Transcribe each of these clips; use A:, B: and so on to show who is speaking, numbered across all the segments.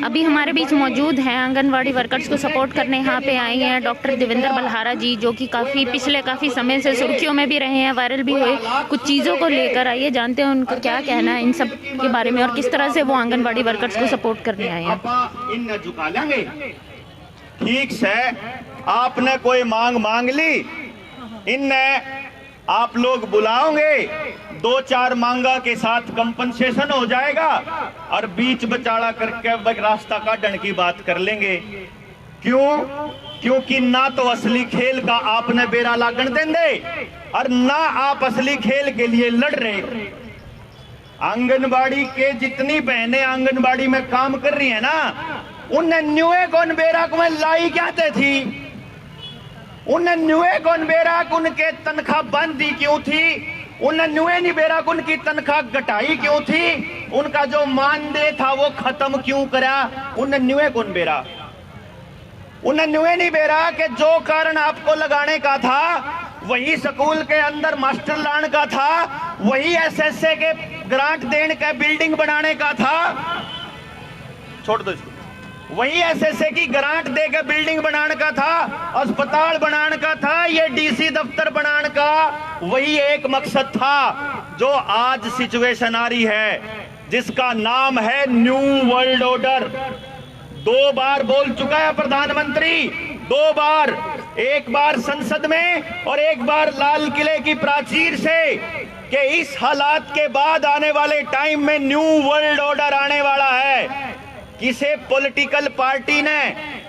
A: अभी हमारे बीच मौजूद हैं आंगनवाड़ी वर्कर्स को सपोर्ट करने यहाँ पे आई हैं डॉक्टर देवेंद्र बलहारा जी, जो कि पिछले काफ़ी समय से सुर्खियों में भी रहे हैं, वायरल भी हुए कुछ चीज़ों को लेकर। आइए जानते हैं उनका क्या कहना है इन सब के बारे में और किस तरह से वो आंगनवाड़ी वर्कर्स को सपोर्ट करने आए हैं।
B: ठीक है, आपने कोई मांग ली, इनने आप लोग बुलाओगे, 2-4 मांगा के साथ कंपनसेशन हो जाएगा और बीच बचाड़ा करके रास्ता काटने की बात कर लेंगे। क्योंकि ना तो असली खेल का आपने बेरा लागण देंगे और ना आप असली खेल के लिए लड़ रहे। आंगनबाड़ी के जितनी बहनें आंगनबाड़ी में काम कर रही है ना, उन्हें न्यूए कौन बेरा को मैं लाई कहते थी, उन्हें न्यूए कौन बेरा उनके तनख्वाह बंद दी क्यों थी, उन्हें न्यूए नहीं बेरा उनकी तनख्वाह घटाई क्यों थी, उनका जो मानदेय था वो खत्म क्यों करा, उन्हें न्यूए कौन बेरा। उन्हें न्यूए नहीं बेरा कि जो कारण आपको लगाने का था वही स्कूल के अंदर मास्टर लाने का था, वही एसएसए के ग्रांट देने का बिल्डिंग बनाने का था, छोड़ दो इसको, वही एसएसए की ग्रांट देकर बिल्डिंग बनाने का था, अस्पताल बनाने का था, ये डीसी दफ्तर बनाने का वही एक मकसद था। जो आज सिचुएशन आ रही है जिसका नाम है न्यू वर्ल्ड ऑर्डर, 2 बार बोल चुका है प्रधानमंत्री, 2 बार, एक बार संसद में और एक बार लाल किले की प्राचीर से, कि इस हालात के बाद आने वाले टाइम में न्यू वर्ल्ड ऑर्डर आने वाला है। किसे पॉलिटिकल पार्टी ने,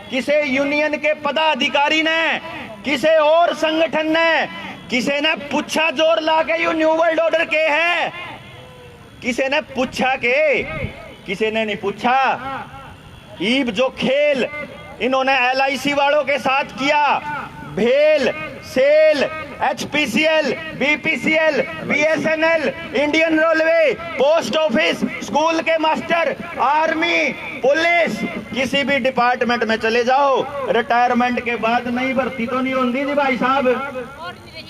B: किसे यूनियन के पदाधिकारी ने, किसे और संगठन ने, किसे ने पूछा जोर ला के यू न्यू वर्ल्ड ऑर्डर के है, किसे ने पूछा के, किसे ने नहीं पूछा। ईब जो खेल इन्होंने एलआईसी वालों के साथ किया, भेल, SAIL, HPCL, BPCL, BSNL, Indian railway, post office, school के मास्टर, आर्मी, पुलिस, किसी भी डिपार्टमेंट में चले जाओ, रिटायरमेंट के बाद नई भर्ती तो नहीं होती थी भाई साहब,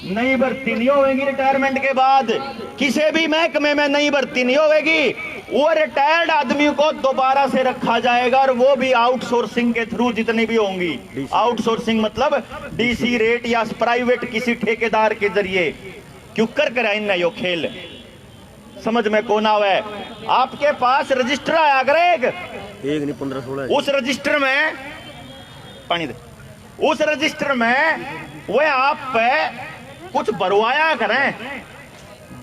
B: नई भर्ती नहीं होगी रिटायरमेंट के बाद, किसी भी महकमे में नई भर्ती नहीं होगी, वो रिटायर्ड आदमी को दोबारा से रखा जाएगा और वो भी आउटसोर्सिंग के थ्रू, जितनी भी होंगी आउटसोर्सिंग मतलब डीसी रेट या प्राइवेट किसी ठेकेदार के जरिए। क्यों कर कराए ना यो खेल, समझ में कौन आवे। आपके पास रजिस्टर आया करे एक नहीं 15-16, उस रजिस्टर में पानी दे, उस रजिस्टर में वो आप पे कुछ भरवाया करें,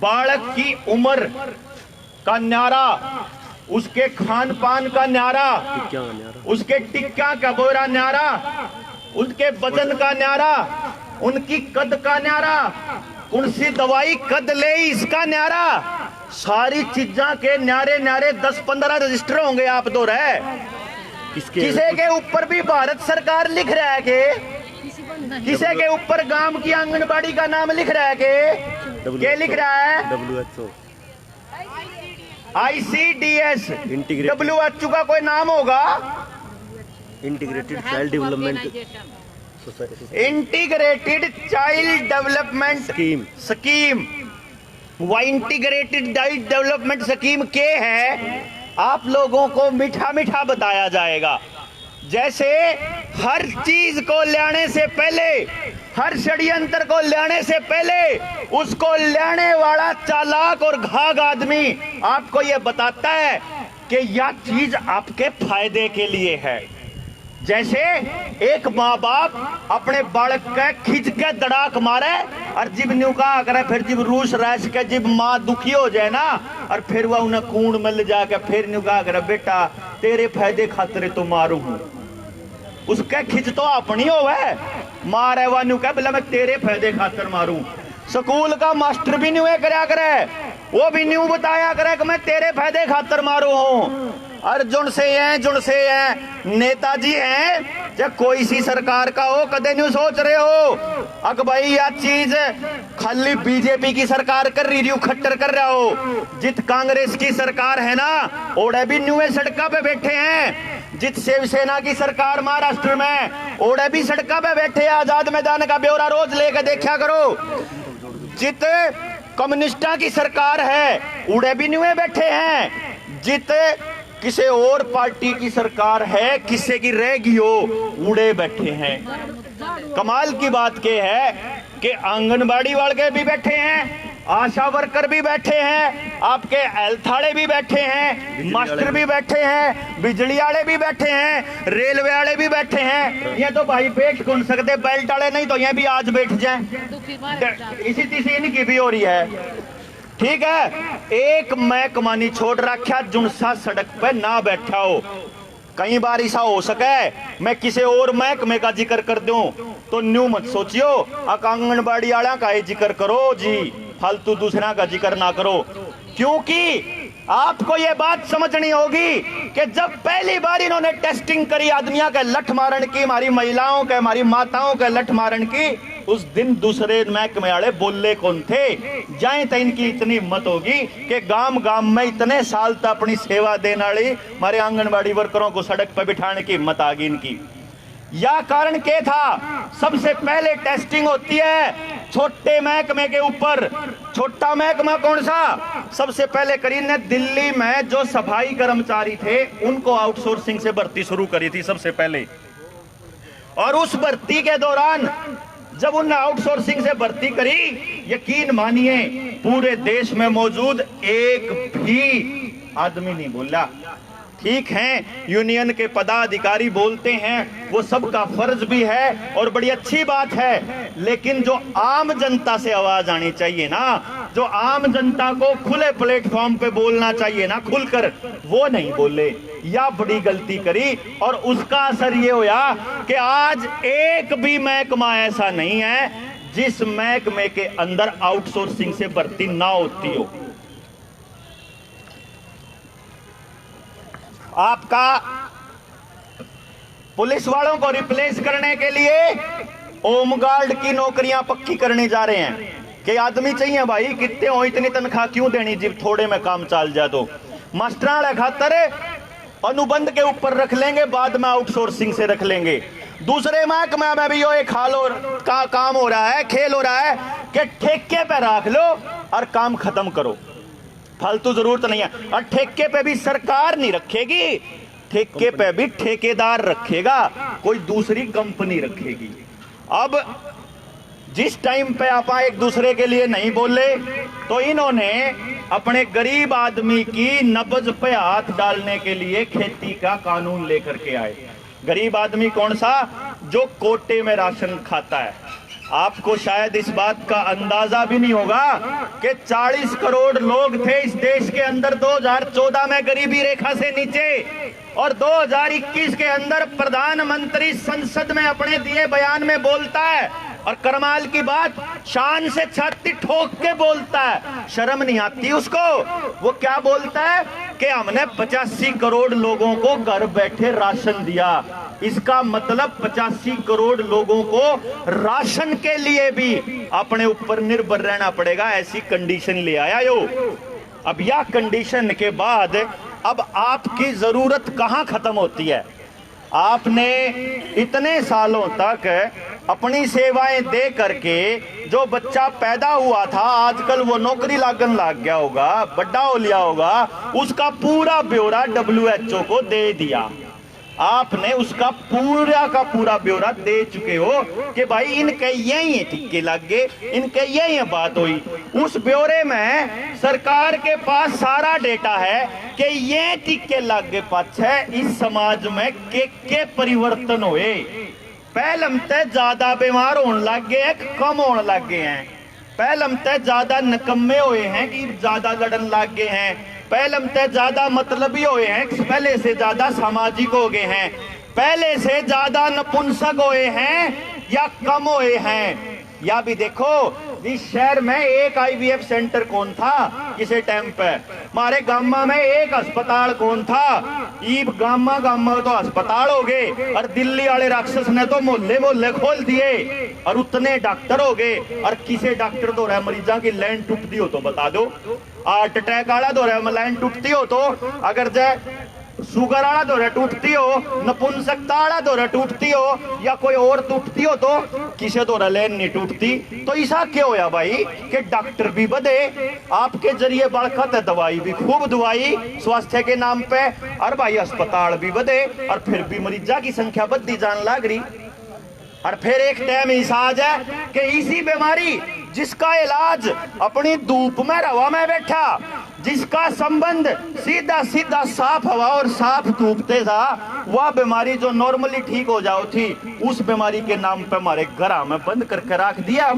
B: बालक की उम्र का न्यारा, उसके खान पान का न्यारा, उसके टिक्का का बोरा न्यारा, उसके वजन का न्यारा, उनकी कद का न्यारा, कौन सी दवाई कद ले इसका न्यारा, सारी चीजा के न्यारे न्यारे 10-15 रजिस्टर होंगे आप दो रहे। किसी के ऊपर भी भारत सरकार लिख रहा है कि किसी के ऊपर गांव की आंगनबाड़ी का नाम लिख रहा है कि क्या लिख रहा है, WHO, ICDS, WHO का कोई नाम होगा, इंटीग्रेटेड चाइल्ड डेवलपमेंट स्कीम, वह इंटीग्रेटेड चाइल्ड डेवलपमेंट स्कीम के है, आप लोगों को मीठा मीठा बताया जाएगा। जैसे हर चीज को लाने से पहले, हर षड्यंत्र को लाने से पहले उसको लाने वाला चालाक और घाघ आदमी आपको यह बताता है कि यह चीज आपके फायदे के लिए है। जैसे एक माँ बाप अपने बालक का खींच के दड़ाक मारे और जिब न्यू कहा करे, फिर जिब रूस रैस के जिब माँ दुखी हो जाए ना, और फिर वह उन्हें कूड़ मिल जाके फिर न्यू कहा करे, बेटा तेरे फायदे खातिर तो मारू हूं, उसके खिंच तो अपनी होवे, मारे वह न्यू कह बोला मैं तेरे फायदे खातिर मारू। स्कूल का मास्टर भी न्यू करया करे, वो भी न्यू बताया करे कि मैं तेरे फायदे खातिर मारू हूं। और जुड़ से हैं नेताजी हैं, चाहे कोई सी सरकार का हो, कदे नहीं सोच रहे हो अक भाई यह चीज खाली बीजेपी की सरकार कर रही, खट्टर कर रहा हो। जित कांग्रेस की सरकार है ना, ओड़े भी न्यूए सड़का पे बैठे हैं। जित शिवसेना की सरकार महाराष्ट्र में, ओड़े भी सड़का पे बैठे, आजाद मैदान का ब्यौरा रोज लेकर देखा करो। जित कम्युनिस्टा की सरकार है, उड़े भी न्यूए बैठे हैं। जित किसी और पार्टी की सरकार है, किसी की रहेगी हो, उड़े बैठे हैं। कमाल की बात यह है कि आंगनबाड़ी वाले भी बैठे हैं, आशा वर्कर भी बैठे हैं, आपके हेल्थाड़े भी बैठे हैं, मास्टर भी बैठे हैं, बिजली वाले भी बैठे हैं, रेलवे वाले भी बैठे हैं। ये तो भाई बैठ कौन सकते, बेल्ट वाले नहीं तो ये भी आज बैठ जाएं। इसी तीसी इनकी भी हो रही है। ठीक है, एक महकमा नहीं छोड़ रखा जुनसा सड़क पे ना बैठा हो। कई बार ऐसा हो सके मैं किसी और महकमे का जिक्र कर दूं तो न्यू मत सोचियो, आंगनबाड़ी वाला का ही जिक्र करो जी, फालतू दूसरा का जिक्र ना करो। क्योंकि आपको यह बात समझनी होगी कि जब पहली बार इन्होंने टेस्टिंग करी आदमियों के लठ मारन की, हमारी महिलाओं के, हमारी माताओं के लठ मारन की, उस दिन दूसरे महकमे वाले बोले कौन थे? जाए तो इनकी इतनी हिम्मत होगी कि गांव गांव में इतने साल तक अपनी सेवा देने वाली हमारे आंगनबाड़ी वर्करों को सड़क पर बिठाने की हिम्मत आ गई इनकी। या कारण क्या था? सबसे पहले टेस्टिंग होती है छोटे महकमे के ऊपर। छोटा महकमा कौन सा? सबसे पहले करी ने दिल्ली में जो सफाई कर्मचारी थे उनको आउटसोर्सिंग से भर्ती शुरू करी थी सबसे पहले। और उस भर्ती के दौरान जब उन्होंने आउटसोर्सिंग से भर्ती करी, यकीन मानिए पूरे देश में मौजूद एक भी आदमी नहीं बोला। ठीक है, यूनियन के पदाधिकारी बोलते हैं, वो सबका फर्ज भी है और बड़ी अच्छी बात है, लेकिन जो आम जनता से आवाज आनी चाहिए ना, जो आम जनता को खुले प्लेटफॉर्म पे बोलना चाहिए ना खुलकर, वो नहीं बोले, या बड़ी गलती करी। और उसका असर ये हुआ कि आज एक भी महकमा ऐसा नहीं है जिस महकमे के अंदर आउटसोर्सिंग से भर्ती ना होती हो। आपका पुलिस वालों को रिप्लेस करने के लिए होमगार्ड की नौकरियां पक्की करने जा रहे हैं कि आदमी चाहिए भाई, कितने हो, इतनी तनख्वाह क्यों देनी जब थोड़े में काम चल जाए। तो मास्टर खातर अनुबंध के ऊपर रख लेंगे, बाद में आउटसोर्सिंग से रख लेंगे। दूसरे महकमे में भी ये काम हो रहा है, खेल हो रहा है कि ठेके पे रख लो और काम खत्म करो, फालतू जरूरत नहीं है। और ठेके पे भी सरकार नहीं रखेगी, ठेके पे भी ठेकेदार रखेगा, कोई दूसरी कंपनी रखेगी। अब जिस टाइम पे आप एक दूसरे के लिए नहीं बोले तो इन्होंने अपने गरीब आदमी की नब्ज पे हाथ डालने के लिए खेती का कानून लेकर के आए। गरीब आदमी कौन सा? जो कोटे में राशन खाता है। आपको शायद इस बात का अंदाजा भी नहीं होगा कि 40 करोड़ लोग थे इस देश के अंदर 2014 में गरीबी रेखा से नीचे, और 2021 के अंदर प्रधानमंत्री संसद में अपने दिए बयान में बोलता है, और कमाल की बात, शान से छाती ठोक के बोलता है, शर्म नहीं आती उसको। वो क्या बोलता है कि हमने 85 करोड़ लोगों को घर बैठे राशन दिया। इसका मतलब 85 करोड़ लोगों को राशन के लिए भी अपने ऊपर निर्भर रहना पड़ेगा, ऐसी कंडीशन ले आया यो। अब यह कंडीशन के बाद अब आपकी जरूरत कहां खत्म होती है? आपने इतने सालों तक अपनी सेवाएं दे करके जो बच्चा पैदा हुआ था, आजकल वो नौकरी लागन लग गया होगा, बड़ा हो लिया होगा, उसका पूरा ब्यौरा WHO को दे दिया। आपने उसका पूरा का पूरा ब्यौरा दे चुके हो कि भाई इनके यही टिक्के लग गए, इनके यही बात हुई। उस ब्यौरे में सरकार के पास सारा डेटा है कि ये टिक्के लग गए पाछे इस समाज में के परिवर्तन हुए। पहले ते ज्यादा बीमार होने लग गए, कम होने लग गए हैं। पहले ते ज्यादा निकम्मे हुए हैं कि ज्यादा लड़न लग गए हैं। पहले ते ज्यादा मतलबी हुए हैं, पहले से ज्यादा सामाजिक हो गए हैं। पहले से ज्यादा नपुंसक हुए हैं या कम हुए हैं। या भी देखो, इस शहर में एक IVF सेंटर कौन था किसी टाइम पे? हमारे गामा में एक अस्पताल कौन था? ईब गामा तो अस्पताल हो गए, और दिल्ली वाले राक्षस ने तो मोहल्ले मोहल्ले खोल दिए, और उतने डॉक्टर हो गए। और किसी डॉक्टर तो रहा मरीजा की लाइन टूटती हो तो बता दो, हार्ट अटैक वाला तो रहा लाइन टूटती हो तो, अगर जाए शुगर आला दौरा टूटती हो, नपुंसकता आला दौरा टूटती हो, या कोई और टूटती हो तो किसे दौरा लेन नहीं टूटती। तो ऐसा क्यों होया भाई कि डॉक्टर भी बदे, आपके जरिए बड़खत है, दवाई भी खूब दवाई स्वास्थ्य के नाम पे, और भाई अस्पताल भी बदे, और फिर भी मरीजा की संख्या बढ़ती जान लग रही। और फिर एक टाइम ऐसा आ जाए कि इसी बीमारी जिसका इलाज अपनी धूप में हवा में बैठा, जिसका संबंध सीधा सीधा साफ हवा और साफ धूप से था, वह बीमारी जो नॉर्मली ठीक हो जाओ थी, उस बीमारी के नाम पे हमारे घर में बंद करके रख दिया।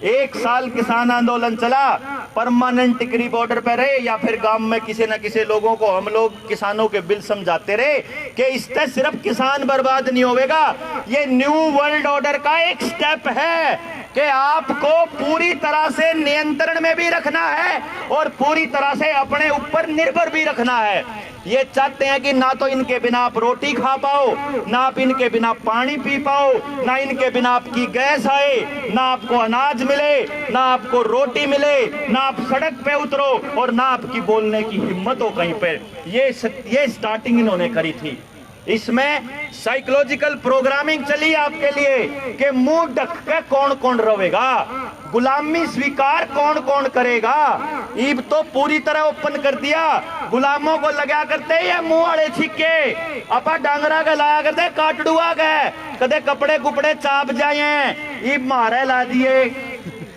B: 1 साल किसान आंदोलन चला, परमानेंट टिकरी बॉर्डर पे रहे, या फिर गांव में किसी न किसी लोगों को हम लोग किसानों के बिल समझाते रहे कि इससे सिर्फ किसान बर्बाद नहीं होगा, ये न्यू वर्ल्ड ऑर्डर का एक स्टेप है कि आपको पूरी तरह से नियंत्रण में भी रखना है और पूरी तरह से अपने ऊपर निर्भर भी रखना है। ये चाहते हैं कि ना तो इनके बिना आप रोटी खा पाओ, ना आप इनके बिना पानी पी पाओ, ना इनके बिना आपकी गैस आए, ना आपको अनाज मिले, ना आपको रोटी मिले, ना आप सड़क पे उतरो, और ना आपकी बोलने की हिम्मत हो कहीं पे। ये स्टार्टिंग इन्होंने करी थी। इसमें साइकोलॉजिकल प्रोग्रामिंग चली आपके लिए कि मुंह ढक के कौन कौन रोवेगा, गुलामी स्वीकार कौन कौन करेगा। ईब तो पूरी तरह ओपन कर दिया, गुलामों को लगा करते ये मुंह वाले छिक्के, अपा डांगरा का लाया करते काटड़ुआ गए, कदे कपड़े कुपड़े चाप जाए, ईब मारे ला दिए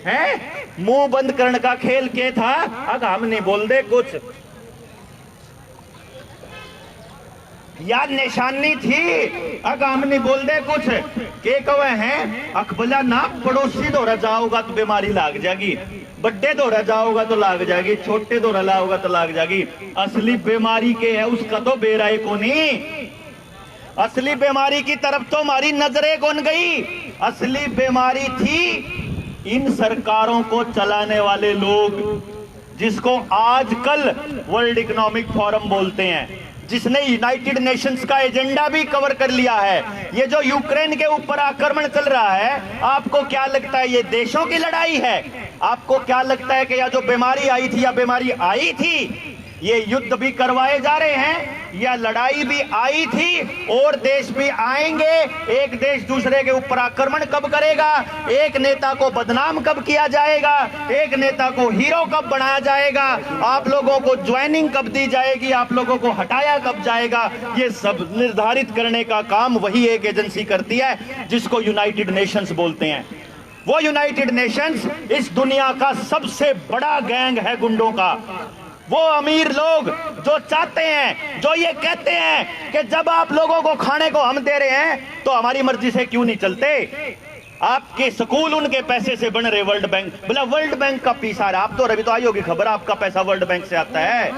B: हैं। मुंह बंद करने का खेल के था, अग हम नहीं बोल दे कुछ, याद निशानी थी, अगर हम नहीं बोल दे कुछ के कवे हैं। अकबला ना पड़ोसी दौरा जाओगा तो बीमारी लाग जाएगी, बड्डे दौरा जाओगा तो लाग जाएगी, छोटे दौरा लाओगा तो लाग जाएगी। असली बीमारी के है उसका तो बेराए को नहीं, असली बीमारी की तरफ तो हमारी नजरें कौन गई। असली बीमारी थी इन सरकारों को चलाने वाले लोग, जिसको आजकल वर्ल्ड इकोनॉमिक फोरम बोलते हैं, जिसने यूनाइटेड नेशंस का एजेंडा भी कवर कर लिया है। ये जो यूक्रेन के ऊपर आक्रमण चल रहा है, आपको क्या लगता है ये देशों की लड़ाई है? आपको क्या लगता है कि यह जो बीमारी आई थी या बीमारी आई थी, ये युद्ध भी करवाए जा रहे हैं, या लड़ाई भी आई थी और देश भी आएंगे। एक देश दूसरे के ऊपर आक्रमण कब करेगा, एक नेता को बदनाम कब किया जाएगा, एक नेता को हीरो कब बनाया जाएगा, आप लोगों को ज्वाइनिंग कब दी जाएगी, आप लोगों को हटाया कब जाएगा, ये सब निर्धारित करने का काम वही एक एजेंसी करती है जिसको यूनाइटेड नेशंस बोलते हैं। वो यूनाइटेड नेशंस इस दुनिया का सबसे बड़ा गैंग है गुंडों का। वो अमीर लोग जो चाहते हैं, जो ये कहते हैं कि जब आप लोगों को खाने को हम दे रहे हैं तो हमारी मर्जी से क्यों नहीं चलते। आपके स्कूल उनके पैसे से बन रहे, वर्ल्ड बैंक, बोला वर्ल्ड बैंक का पैसा आ रहा। आप तो अभी तो आई होगी खबर, आपका पैसा वर्ल्ड बैंक से आता है,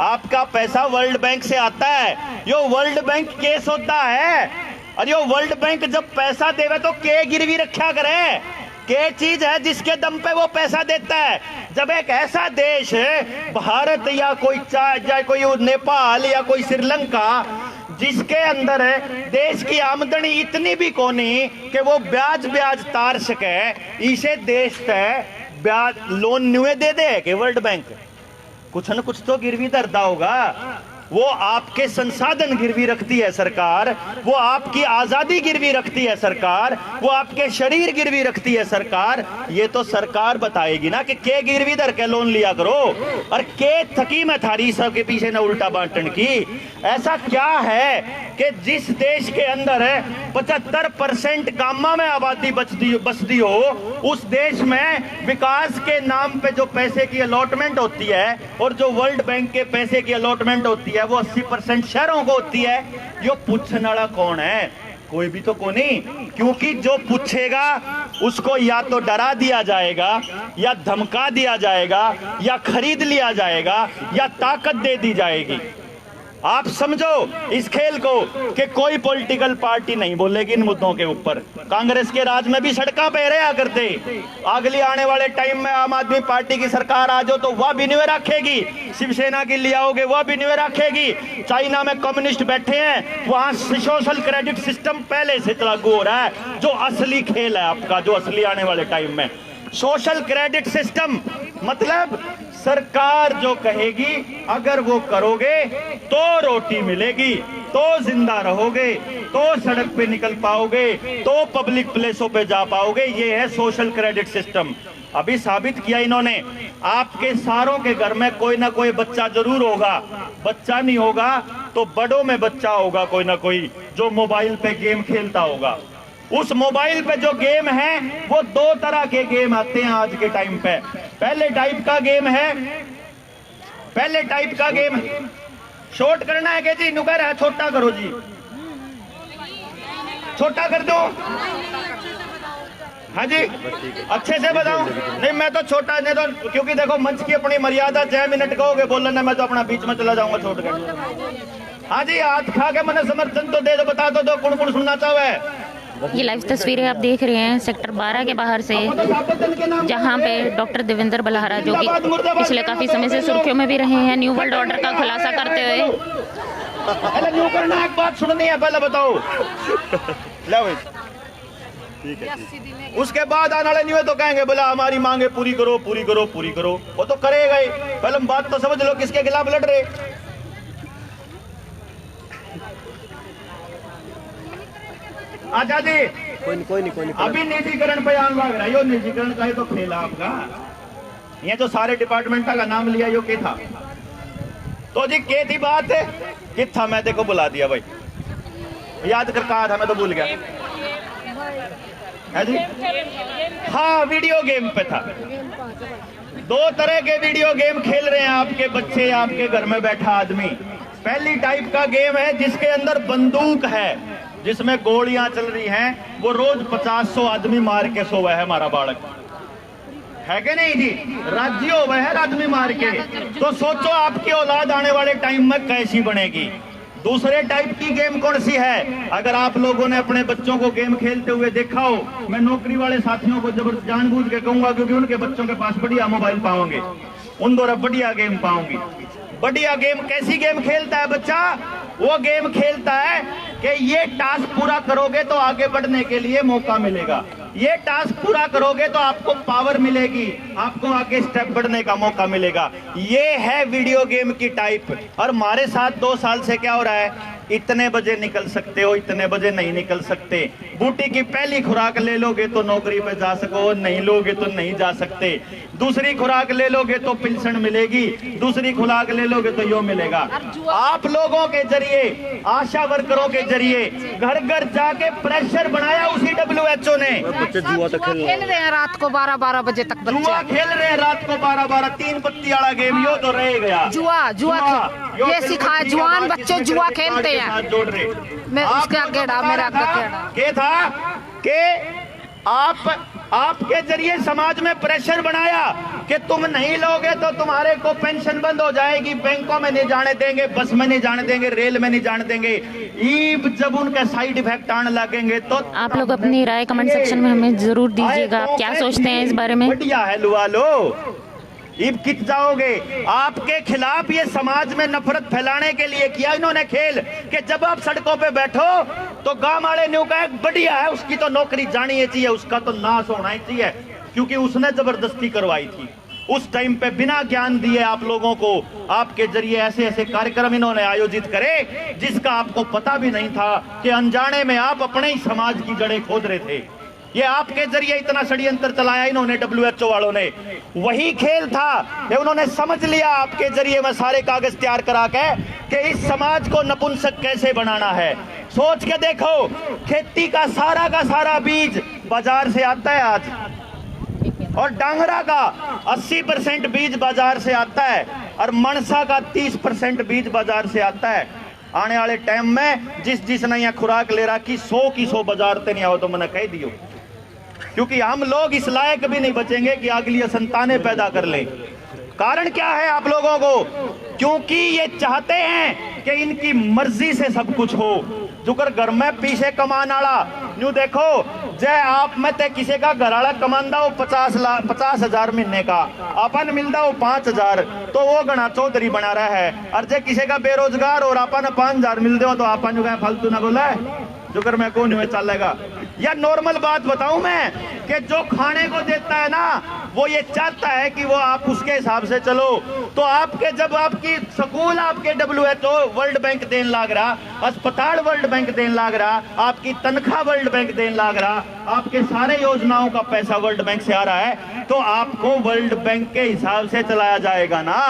B: आपका पैसा वर्ल्ड बैंक से आता है। यो वर्ल्ड बैंक केस होता है, और यो वर्ल्ड बैंक जब पैसा देवे तो के गिरवी रखा करे, के चीज है जिसके दम पे वो पैसा देता है। जब एक ऐसा देश है भारत या कोई नेपाल या कोई श्रीलंका, जिसके अंदर देश की आमदनी इतनी भी कोनी कि वो ब्याज तार सके, इसे देश से ब्याज लोन न्यूए दे दे कि वर्ल्ड बैंक कुछ न कुछ तो गिरवी धरता होगा। वो आपके संसाधन गिरवी रखती है सरकार, वो आपकी आजादी गिरवी रखती है सरकार, वो आपके शरीर गिरवी रखती है सरकार। ये तो सरकार बताएगी ना कि के गिरवी धर के लोन लिया करो, और के थकी में थारी सबके पीछे न उल्टा बांटन की। ऐसा क्या है कि जिस देश के अंदर 75% गामा में आबादी बसती हो, उस देश में विकास के नाम पे जो पैसे की अलॉटमेंट होती है और जो वर्ल्ड बैंक के पैसे की अलॉटमेंट होती है वो 80% शहरों को होती है। यो पूछने वाला कौन है? कोई भी तो को नहीं, क्योंकि जो पूछेगा उसको या तो डरा दिया जाएगा, या धमका दिया जाएगा, या खरीद लिया जाएगा, या ताकत दे दी जाएगी। आप समझो इस खेल को कि कोई पॉलिटिकल पार्टी नहीं बोलेगी इन मुद्दों के ऊपर। कांग्रेस के राज में भी सड़कों पे रहा करते, अगली आने वाले टाइम में आम आदमी पार्टी की सरकार आ जाओ तो वह भी नहीं रखेगी, शिवसेना की ले आओगे वह भी नहीं रखेगी। चाइना में कम्युनिस्ट बैठे हैं, वहां सोशल क्रेडिट सिस्टम पहले से लागू हो रहा है। जो असली खेल है आपका, जो असली आने वाले टाइम में सोशल क्रेडिट सिस्टम, मतलब सरकार जो कहेगी अगर वो करोगे तो रोटी मिलेगी, तो जिंदा रहोगे, तो सड़क पे निकल पाओगे, तो पब्लिक प्लेसों पे जा पाओगे। ये है सोशल क्रेडिट सिस्टम। अभी साबित किया इन्होंने, आपके सारों के घर में कोई ना कोई बच्चा जरूर होगा, बच्चा नहीं होगा तो बड़ों में बच्चा होगा कोई ना कोई, जो मोबाइल पे गेम खेलता होगा। उस मोबाइल पे जो गेम है वो दो तरह के गेम आते हैं आज के टाइम पे। पहले टाइप का गेम शॉर्ट करना है कि जी नुकर है, छोटा करो जी, छोटा कर दो। हाँ जी, अच्छे से बताऊं? नहीं मैं तो छोटा नहीं तो, क्योंकि देखो मंच की अपनी मर्यादा, 6 मिनट कहोगे बोलना, मैं तो अपना बीच में चला जाऊंगा छोड़ कर। हाँ जी, हाथ खा के मैंने समर्थन तो दे दो, बता दो कौन कौन सुनना चाहे।
A: ये लाइव तस्वीरें आप देख रहे हैं सेक्टर 12 के बाहर से, जहां पे डॉक्टर देवेंद्र बल्हारा, जो कि पिछले काफी समय से सुर्खियों में भी रहे हैं, न्यू वर्ल्ड ऑर्डर का खुलासा करते हुए।
B: पहले न्यू करना, एक बात सुननी है, पहले बताओ। ठीक है, उसके बाद आने वाले न्यू तो कहेंगे बोला हमारी मांगे पूरी करो पूरी करो पूरी करो, वो तो करेगा ही। पहले बात तो समझ लो किसके खिलाफ लड़ रहे। अच्छा जी, कोई नहीं। अभी निजीकरण पे आन लग रहा है, यो निजीकरण का ही तो खेल आपका। ये जो सारे डिपार्टमेंट का नाम लिया यो के था, तो जी के थी बात है कि था, मैं देखो बुला दिया भाई, याद कर कहा था, मैं तो भूल गया है जी। हाँ, वीडियो गेम पे था। दो तरह के वीडियो गेम खेल रहे हैं आपके बच्चे, आपके घर में बैठा आदमी। पहली टाइप का गेम है जिसके अंदर बंदूक है, जिसमें गोलियां चल रही हैं, वो रोज 50-100 आदमी मार के सोवा है हमारा बालक, है कि नहीं जी? राज्य हो है आदमी मार के। तो सोचो आपकी औलाद आने वाले टाइम में कैसी बनेगी। दूसरे टाइप की गेम कौन सी है? अगर आप लोगों ने अपने बच्चों को गेम खेलते हुए देखा हो, मैं नौकरी वाले साथियों को जबरदस्त जानबूझ के कहूंगा, क्योंकि उनके बच्चों के पास बढ़िया मोबाइल पाओगे, उन द्वारा बढ़िया गेम पाओगे। बढ़िया गेम कैसी गेम खेलता है बच्चा? वो गेम खेलता है कि ये टास्क पूरा करोगे तो आगे बढ़ने के लिए मौका मिलेगा, ये टास्क पूरा करोगे तो आपको पावर मिलेगी, आपको आगे स्टेप बढ़ने का मौका मिलेगा। ये है वीडियो गेम की टाइप। और हमारे साथ 2 साल से क्या हो रहा है, इतने बजे निकल सकते हो, इतने बजे नहीं निकल सकते। बूटी की पहली खुराक ले लोगे तो नौकरी पे जा सको, नहीं लोगे तो नहीं जा सकते। दूसरी खुराक ले लोगे तो पेंशन मिलेगी, दूसरी खुराक ले लोगे तो यो मिलेगा। आप लोगों के जरिए, आशा वर्करों के जरिए घर घर जाके प्रेशर बनाया उसी WHO ने।
C: बच्चे जुआ खेल रहे हैं रात को 12-12 बजे तक,
B: जुआ खेल रहे हैं रात को 12-12, 3 पत्ती वाला गेम यो तो रह गया।
C: जुआ ये सिखाए, जवान बच्चे जुआ खेलते हैं।
B: जोड़ रहे
C: मैं उसके आगे मेरा
B: क्या था कि आपके जरिए समाज में प्रेशर बनाया कि तुम नहीं लोगे तो तुम्हारे को पेंशन बंद हो जाएगी, बैंकों में नहीं जाने देंगे, बस में नहीं जाने देंगे, रेल में नहीं जाने देंगे। जब उनके साइड इफेक्ट आने लगेंगे तो
A: आप लोग अपनी राय कमेंट सेक्शन में हमें जरूर दीजिएगा, आप क्या सोचते हैं इस बारे में।
B: बढ़िया है लुआ लो, ईब कित जाओगे। आपके खिलाफ ये समाज में नफरत फैलाने के लिए किया इन्होंने खेल कि जब आप सड़कों पे बैठो तो गांव वाले ने कहा बढ़िया है, उसकी तो नौकरी जानी ही चाहिए, उसका तो नाश होना ही चाहिए, क्योंकि उसने जबरदस्ती करवाई थी। उस टाइम पे बिना ज्ञान दिए आप लोगों को आपके जरिए ऐसे ऐसे कार्यक्रम इन्होंने आयोजित करे जिसका आपको पता भी नहीं था कि अनजाने में आप अपने ही समाज की जड़ें खोद रहे थे। ये आपके जरिए इतना षड्यंत्र चलाया इन्होंने, WHO वालों ने। वही खेल था कि उन्होंने समझ लिया आपके जरिए में सारे कागज तैयार करा के कि इस समाज को नपुंसक कैसे बनाना है। सोच के देखो, खेती का सारा बीज बाजार से आता है आज, और डांगरा का 80% बीज बाजार से आता है, और मनसा का 30% बीज बाजार से आता है। आने वाले टाइम में जिस ने यहाँ खुराक ले रखी 100 की 100 बाजार से नहीं आओ तो मैंने कह दियो, क्योंकि हम लोग इस लायक भी नहीं बचेंगे कि अगली संतानें पैदा कर लें। कारण क्या है आप लोगों को? क्योंकि ये चाहते हैं कि इनकी मर्जी से सब कुछ हो। जुकर घर में पीछे कमान वाला न्यू देखो, जय आप में ते किसी का घर वाला कमांदा हो 50,000 महीने का, अपन मिलता हो 5,000, तो वो गणा चौधरी बना रहा है। और जे किसी का बेरोजगार और अपन 5,000 मिलते हो तो अपन जो फालतू ना बोला है, जुकर में कौन हुए चलेगा। या नॉर्मल बात बताऊं मैं कि जो खाने को देता है ना वो ये चाहता है कि वो आप उसके हिसाब से चलो। तो आपके जब आपकी स्कूल आपके WHO वर्ल्ड बैंक देन लाग रहा, अस्पताल वर्ल्ड बैंक देन लाग रहा, आपकी तनख्वाह वर्ल्ड बैंक देन लाग रहा, आपके सारे योजनाओं का पैसा वर्ल्ड बैंक से आ रहा है, तो आपको वर्ल्ड बैंक के हिसाब से चलाया जाएगा ना।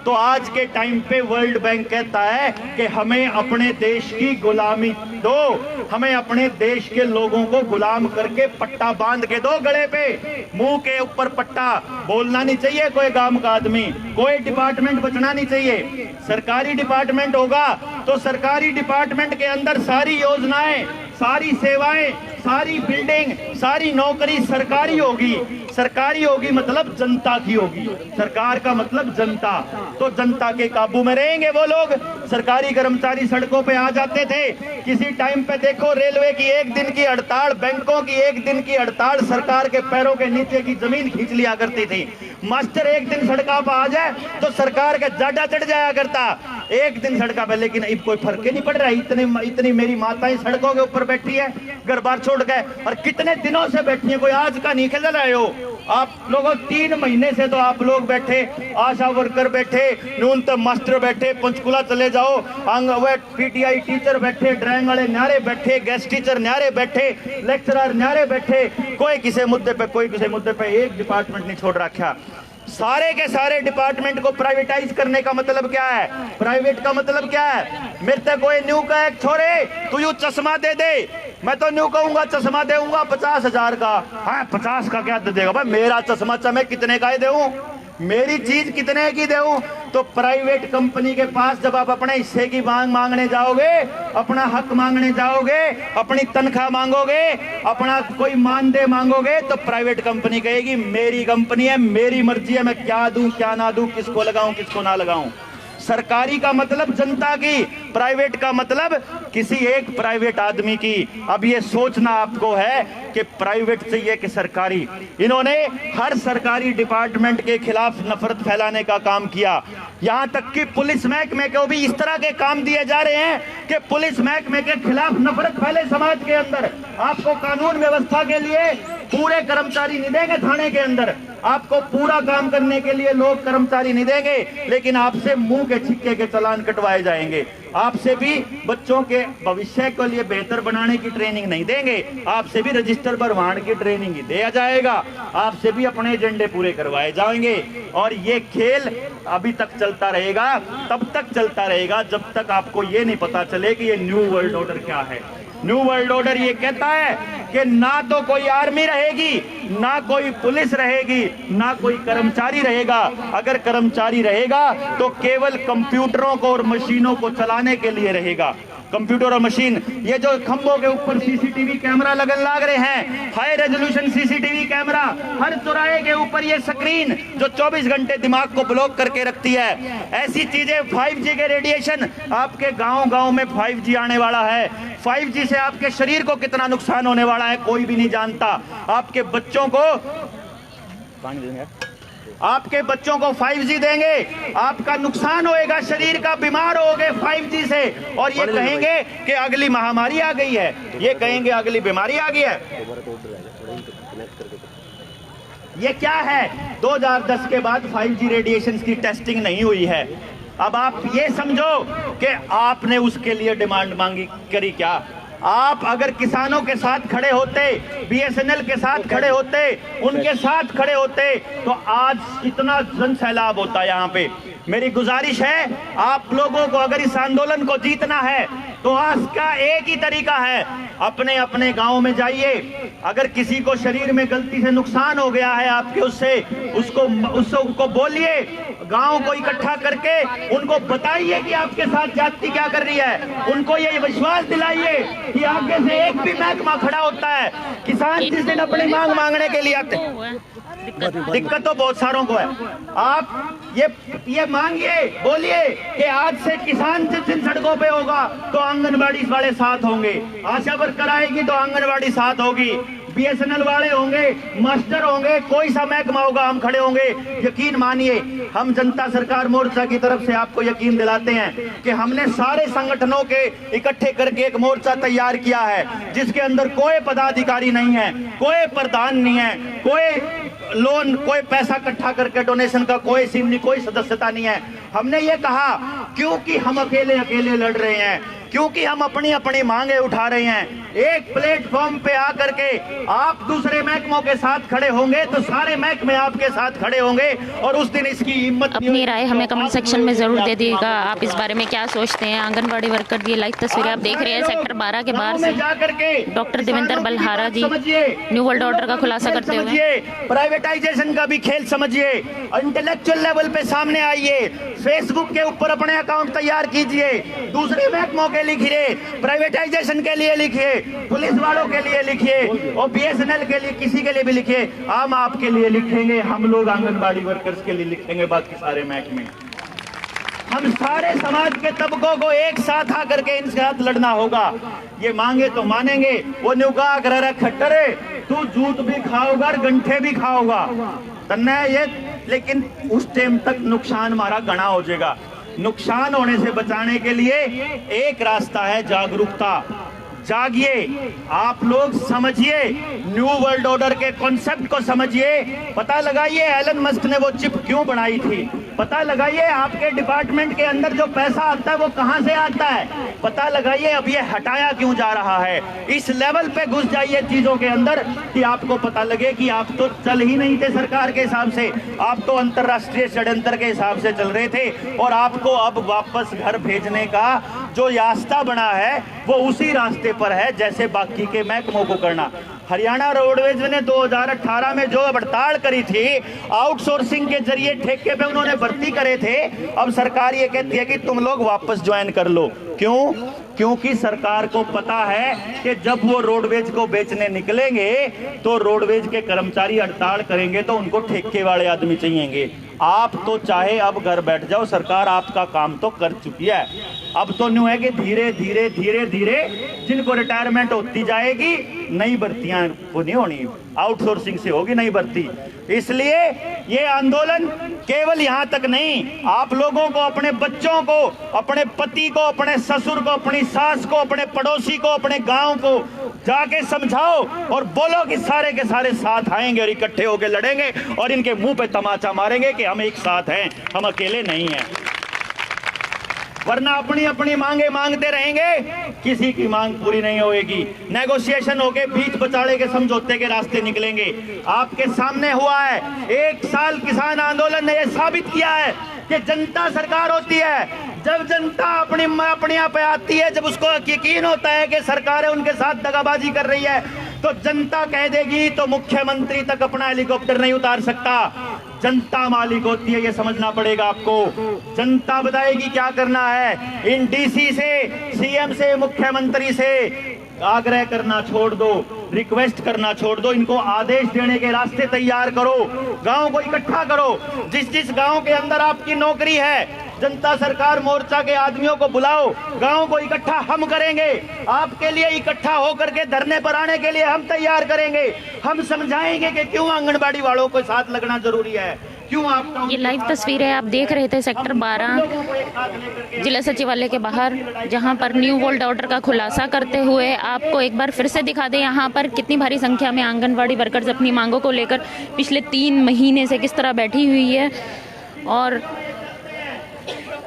B: तो आज के टाइम पे वर्ल्ड बैंक कहता है कि हमें अपने देश की गुलामी दो, हमें अपने देश के लोगों को गुलाम करके पट्टा बांध के दो गले पे, मुंह के ऊपर पट्टा, बोलना नहीं चाहिए कोई गांव का आदमी, कोई डिपार्टमेंट बचना नहीं चाहिए। सरकारी डिपार्टमेंट होगा तो सरकारी डिपार्टमेंट के अंदर सारी योजनाएं, सारी सेवाएं, सारी बिल्डिंग, सारी नौकरी सरकारी होगी। सरकारी होगी मतलब जनता की होगी, सरकार का मतलब जनता, तो जनता के काबू में रहेंगे वो लोग। सरकारी कर्मचारी सड़कों पे आ जाते थे, किसी टाइम पे देखो रेलवे की एक दिन की हड़ताल, बैंकों की एक दिन की हड़ताल सरकार के पैरों के नीचे की जमीन खींच लिया करती थी। मास्टर एक दिन सड़कों पर आ जाए तो सरकार का जाडा चढ़ जाया करता, एक दिन सड़कों पे, लेकिन अब कोई फर्क ही नहीं पड़ रहा है। इतनी मेरी माताएं सड़कों के ऊपर बैठी है घर बार छोड़ के, और कितने दिनों से बैठी है, कोई आज का नहीं खेल रहे हो आप लोगों। 3 महीने से तो आप लोग बैठे, आशा वर्कर बैठे, न्यूनतम मास्टर बैठे, पंचकुला चले जाओ, PTI टीचर बैठे, ड्राइंग वाले न्यारे बैठे, गेस्ट टीचर न्यारे बैठे, लेक्चरर न्यारे बैठे, कोई किसी मुद्दे पे कोई किसी मुद्दे पे एक डिपार्टमेंट नहीं छोड़ रखा। सारे के सारे डिपार्टमेंट को प्राइवेटाइज करने का मतलब क्या है? प्राइवेट का मतलब क्या है? मेरे तक कोई न्यू का एक छोरे तू यू चश्मा दे दे, मैं तो न्यू कहूंगा चश्मा देऊंगा 50,000 का। हाँ 50 का क्या दे देगा भाई, मेरा चश्मा मैं कितने का ही देऊं, मेरी चीज कितने की देऊं? तो प्राइवेट कंपनी के पास जब आप अपने हिस्से की मांग मांगने जाओगे, अपना हक मांगने जाओगे, अपनी तनख्वाह मांगोगे, अपना कोई मानदेय मांगोगे, तो प्राइवेट कंपनी कहेगी मेरी कंपनी है, मेरी मर्जी है, मैं क्या दूं क्या ना दूं, किसको लगाऊं किसको ना लगाऊं। सरकारी का मतलब जनता की, प्राइवेट का मतलब किसी एक प्राइवेट आदमी की। अब ये सोचना आपको है कि प्राइवेट चाहिए कि सरकारी। इन्होंने हर सरकारी डिपार्टमेंट के खिलाफ नफरत फैलाने का काम किया, यहां तक कि पुलिस महकमे को भी इस तरह के काम दिए जा रहे हैं कि पुलिस महकमे के खिलाफ नफरत फैले समाज के अंदर। आपको कानून व्यवस्था के लिए पूरे कर्मचारी नहीं देंगे थाने के अंदर, आपको पूरा काम करने के लिए लोग कर्मचारी नहीं देंगे, लेकिन आपसे मुंह के छिक्के के चालान कटवाए जाएंगे, आपसे भी बच्चों के भविष्य के लिए बेहतर बनाने की ट्रेनिंग नहीं देंगे, आपसे भी रजिस्टर भरवाने की ट्रेनिंग ही दिया जाएगा, आपसे भी अपने एजेंडे पूरे करवाए जाएंगे। और ये खेल अभी तक चलता रहेगा, तब तक चलता रहेगा जब तक आपको ये नहीं पता चले कि ये न्यू वर्ल्ड ऑर्डर क्या है। न्यू वर्ल्ड ऑर्डर ये कहता है कि ना तो कोई आर्मी रहेगी, ना कोई पुलिस रहेगी, ना कोई कर्मचारी रहेगा। अगर कर्मचारी रहेगा तो केवल कंप्यूटरों को और मशीनों को चलाने के लिए रहेगा। कंप्यूटर और मशीन, ये जो खंभों के ऊपर सीसीटीवी कैमरा लगन लाग रहे हैं, हाई रेजोल्यूशन सीसीटीवी कैमरा, हर चौराहे के ऊपर ये स्क्रीन जो 24 घंटे दिमाग को ब्लॉक करके रखती है, ऐसी चीजें, 5G के रेडिएशन, आपके गांव-गांव में 5G आने वाला है। 5G से आपके शरीर को कितना नुकसान होने वाला है कोई भी नहीं जानता। आपके बच्चों को आपके बच्चों को 5G देंगे, आपका नुकसान होएगा, शरीर का, बीमार होगे 5G से, और ये कहेंगे कि अगली महामारी आ गई है, ये कहेंगे अगली बीमारी आ गई है। ये क्या है? 2010 के बाद 5G रेडिएशन की टेस्टिंग नहीं हुई है। अब आप ये समझो कि आपने उसके लिए डिमांड मांगी करी क्या? आप अगर किसानों के साथ खड़े होते, BSNL के साथ खड़े होते, उनके साथ खड़े होते, तो आज कितना जन सैलाब होता यहाँ पे। मेरी गुजारिश है, आप लोगों को अगर इस आंदोलन को जीतना है तो आज का एक ही तरीका है, अपने अपने गांव में जाइए। अगर किसी को शरीर में गलती से नुकसान हो गया है आपके, उसको बोलिए, गांव को इकट्ठा करके उनको बताइए कि आपके साथ जाति क्या कर रही है, उनको ये विश्वास दिलाइए कि आगे से एक भी महकमा खड़ा होता है। किसान जिस दिन अपनी मांग मांगने के लिए आते, दिक्कत तो बहुत सारों को है। आप ये मांगिए, बोलिए कि आज से किसान जिस दिन सड़कों पे होगा तो आंगनबाड़ी वाले साथ होंगे, आशा वर्कर आएगी तो आंगनबाड़ी साथ होगी, BSNL वाले होंगे, मास्टर होंगे, कोई सा महकमा होगा, हम खड़े होंगे। यकीन मानिए, हम जनता सरकार मोर्चा की तरफ से आपको यकीन दिलाते हैं कि हमने सारे संगठनों के इकट्ठे करके एक मोर्चा तैयार किया है, जिसके अंदर कोई पदाधिकारी नहीं है, कोई प्रधान नहीं है, कोई लोन, कोई पैसा इकट्ठा करके डोनेशन का कोई सीन नहीं, कोई सदस्यता नहीं है। हमने ये कहा क्योंकि हम अकेले अकेले लड़ रहे हैं, क्योंकि हम अपनी अपनी मांगे उठा रहे हैं। एक प्लेटफॉर्म पे आकर के आप दूसरे महकमों के साथ खड़े होंगे तो सारे महकमे आपके साथ खड़े होंगे, और उस दिन इसकी हिम्मत।
A: अपनी राय हमें कमेंट सेक्शन में जरूर दे दीजिएगा, आप इस बारे में क्या सोचते हैं। आंगनबाड़ी वर्कर, ये लाइव तस्वीरें आप देख रहे हैं सेक्टर 12 के बाहर से डॉक्टर देवेंद्र बल्हारा जी न्यू वर्ल्ड ऑर्डर का खुलासा करते हुए।
B: प्राइवेटाइजेशन का भी खेल समझिए, इंटेलेक्चुअल लेवल पे सामने आइए, फेसबुक के ऊपर अपने अकाउंट तैयार कीजिए, दूसरे महकमों के लिखिए, प्राइवेटाइजेशन के लिए लिखिए, पुलिस वालों के लिए लिखिए, और BSNL के लिए, किसी के लिए भी लिखिए। हम आपके लिए लिखेंगे, हम लोग आंगनबाड़ी वर्कर्स के लिए लिखेंगे, बाकी सारे महकमे। हम सारे समाज के तबकों को एक साथ आकर के इनके साथ लड़ना होगा। ये मांगे तो मानेंगे, वो नुका कर खट्टरे, तू जूत भी खाओगा और गंठे भी खाओगा तन्ना ये, लेकिन उस टाइम तक नुकसान हमारा गणा हो जाएगा। नुकसान होने से बचाने के लिए एक रास्ता है, जागरूकता। जागिए, आप लोग समझिए, न्यू वर्ल्ड ऑर्डर के कॉन्सेप्ट को समझिए, पता लगाइए एलन मस्क ने वो चिप क्यों बनाई थी, पता लगाइए आपके डिपार्टमेंट के अंदर जो पैसा आता है वो कहां से आता है, पता लगाइए अब ये हटाया क्यों जा रहा है। इस लेवल पे घुस जाइए चीजों के अंदर कि आपको पता लगे कि आप तो चल ही नहीं थे सरकार के हिसाब से, आप तो अंतरराष्ट्रीय षड्यंत्र के हिसाब से चल रहे थे, और आपको अब वापस घर भेजने का जो रास्ता बना है वो उसी रास्ते पर है जैसे बाकी के महकमों को करना। हरियाणा रोडवेज ने 2018 में जो हड़ताल करी थी, आउटसोर्सिंग के जरिए ठेके पे उन्होंने भर्ती करे थे, अब सरकार ये कहती है कि तुम लोग वापस ज्वाइन कर लो। क्यों? क्योंकि सरकार को पता है कि जब वो रोडवेज को बेचने निकलेंगे तो रोडवेज के कर्मचारी हड़ताल करेंगे तो उनको ठेके वाले आदमी चाहिएंगे। आप तो चाहे अब घर बैठ जाओ, सरकार आपका काम तो कर चुकी है। अब तो न्यू है कि धीरे धीरे धीरे धीरे जिनको रिटायरमेंट होती जाएगी, नई भर्तियां वो नहीं होनी, आउटसोर्सिंग से होगी नई भर्ती। इसलिए ये आंदोलन केवल यहाँ तक नहीं, आप लोगों को, अपने बच्चों को, अपने पति को, अपने ससुर को, अपनी सास को, अपने पड़ोसी को, अपने गांव को जाके समझाओ और बोलो कि सारे के सारे साथ आएंगे और इकट्ठे होकर लड़ेंगे और इनके मुंह पे तमाचा मारेंगे कि हम एक साथ हैं, हम अकेले नहीं हैं। वरना अपनी अपनी मांगे मांगते रहेंगे, किसी की मांग पूरी नहीं होगी। नेगोशिएशन होके बीच बचाड़े के समझौते के रास्ते निकलेंगे। आपके सामने हुआ है, 1 साल किसान आंदोलन ने यह साबित किया है कि जनता सरकार होती है जब जनता अपनी आप पे आती है, जब उसको यकीन होता है कि सरकार उनके साथ दगाबाजी कर रही है, तो जनता कह देगी तो मुख्यमंत्री तक अपना हेलीकॉप्टर नहीं उतार सकता। जनता मालिक होती है, ये समझना पड़ेगा आपको। जनता बताएगी क्या करना है। इन DC से, CM से, मुख्यमंत्री से आग्रह करना छोड़ दो, रिक्वेस्ट करना छोड़ दो, इनको आदेश देने के रास्ते तैयार करो, गांव को इकट्ठा करो। जिस जिस गांव के अंदर आपकी नौकरी है, जनता सरकार मोर्चा के आदमियों को बुलाओ, गांव को इकट्ठा हम करेंगे, आपके लिए इकट्ठा होकर के धरने पर आने के लिए हम तैयार करेंगे। हम समझाएंगे कि क्यों आंगनबाड़ी वालों के साथ लगना जरूरी है, क्यों आपका।
A: ये लाइव तस्वीरें आप देख रहे थे सेक्टर 12 जिला सचिवालय के बाहर, जहां पर न्यू वर्ल्ड ऑर्डर का खुलासा करते हुए आपको एक बार फिर से दिखा दें यहाँ पर कितनी भारी संख्या में आंगनबाड़ी वर्कर्स अपनी मांगों को लेकर पिछले 3 महीने से किस तरह बैठी हुई है। और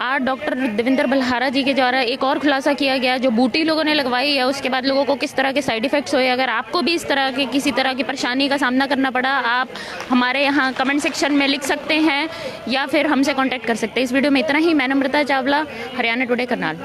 A: आज डॉक्टर देवेंद्र बल्हारा जी के द्वारा एक और खुलासा किया गया, जो बूटी लोगों ने लगवाई है उसके बाद लोगों को किस तरह के साइड इफेक्ट्स हुए। अगर आपको भी इस तरह के किसी तरह की परेशानी का सामना करना पड़ा, आप हमारे यहाँ कमेंट सेक्शन में लिख सकते हैं या फिर हमसे कांटेक्ट कर सकते हैं। इस वीडियो में इतना ही। मैं नम्रता चावला, हरियाणा टुडे करनाल।